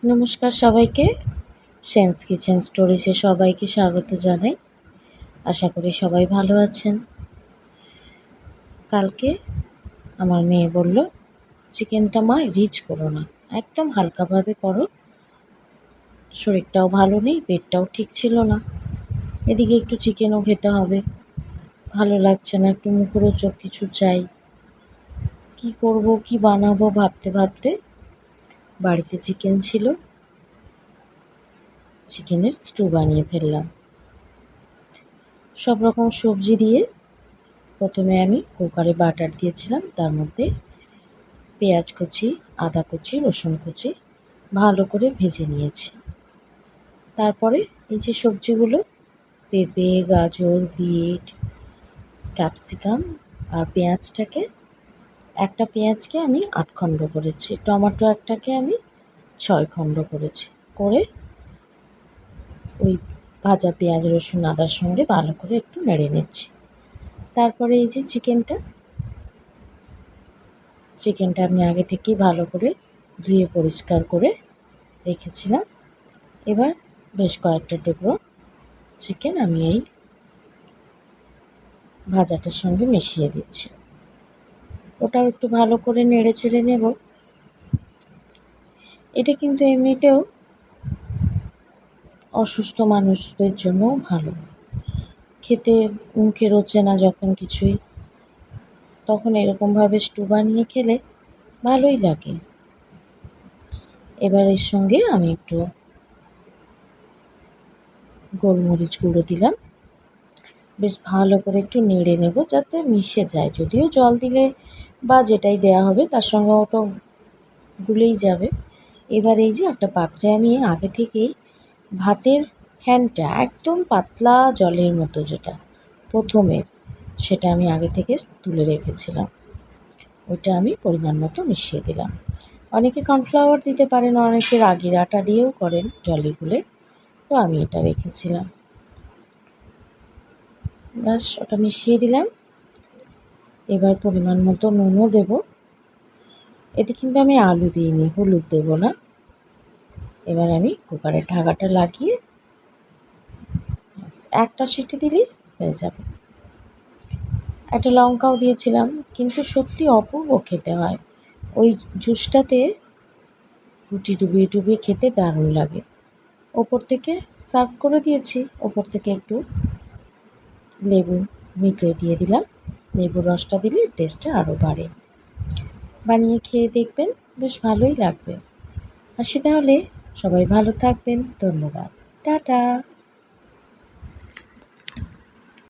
নমস্কার সবাইকে। Sense kitchen স্টোরিজে সবাইকে স্বাগত জানাই। আশা করি সবাই ভালো আছেন। কালকে আমার মেয়ে বলল, চিকেনটা মা রিচ করো না, একদম হালকাভাবে করো। শরীরটাও ভালো নেই, পেটটাও ঠিক ছিল না, এদিকে একটু চিকেনও খেতে হবে, ভালো লাগছে না, একটু মুখরোচক কিছু চাই। কি করব, কি বানাবো ভাবতে ভাবতে বাড়িতে চিকেন ছিল, চিকেনের স্টু বানিয়ে ফেললাম। সব রকম সবজি দিয়ে প্রথমে আমি কুকারে বাটার দিয়েছিলাম, তার মধ্যে পেঁয়াজ কুচি, আদা কুচি, রসুন কুচি ভালো করে ভেজে নিয়েছি। তারপরে এই যে সবজিগুলো, পেঁপে, গাজর, বিট, ক্যাপসিকাম আর একটা পেঁয়াজকে আমি ৮ খণ্ড করেছি, টমেটো একটাকে আমি ৬ খণ্ড করেছি, করে ওই ভাজা পেঁয়াজ, রসুন, আদার সঙ্গে ভালো করে একটু নেড়ে নিচ্ছি। তারপরে এই যে চিকেনটা আমি আগে থেকেই ভালো করে ধুয়ে পরিষ্কার করে রেখেছিলাম। এবার বেশ কয়েকটা টুকরো চিকেন আমি এই ভাজাটার সঙ্গে মিশিয়ে দিচ্ছি। ওটাও একটু ভালো করে নেড়ে চেড়ে নেব। এটা কিন্তু এমনিতেও অসুস্থ মানুষদের জন্য ভালো। খেতে মুখে রোচে না যখন কিছুই, তখন এরকমভাবে স্টু বানিয়ে খেলে ভালোই লাগে। এবার এর সঙ্গে আমি একটু গোলমরিচ গুঁড়ো দিলাম, বেশ ভালো করে একটু নেড়ে নেব যাতে মিশে যায়। যদিও জল দিলে বা যেটাই দেয়া হবে তার সঙ্গে ওটা গুলেই যাবে। এবার এই যে একটা পাত্রে আমি আগে থেকেই ভাতের ফ্যানটা একদম পাতলা জলের মতো, যেটা প্রথমের, সেটা আমি আগে থেকে তুলে রেখেছিলাম, ওইটা আমি পরিমাণ মতো মিশিয়ে দিলাম। অনেকে কর্নফ্লাওয়ার দিতে পারেন, অনেকে রাগির আটা দিয়েও করেন জলে গুলে, তো আমি এটা রেখেছিলাম। ব্যাস ওটা মিশিয়ে দিলাম। এবার পরিমাণ মতো নুনও দেব। এতে কিন্তু আমি আলু দিইনি, হলুদ দেব না। এবার আমি কুকারের ঢাকাটা লাগিয়ে একটা সিটি দিলেই হয়ে যাবে। একটা লঙ্কাও দিয়েছিলাম, কিন্তু সত্যি অপূর্ব খেতে হয়। ওই জুসটাতে রুটি ডুবিয়ে ডুবিয়ে খেতে দারুণ লাগে। ওপর থেকে সার্ভ করে দিয়েছি, ওপর থেকে একটু লেবু মিকড়ে দিয়ে দিলাম। লেবুর রসটা দিলে টেস্টটা আরও বাড়ে। বানিয়ে খেয়ে দেখবেন, বেশ ভালোই লাগবে। আসি তাহলে, সবাই ভালো থাকবেন। ধন্যবাদ। টাটা।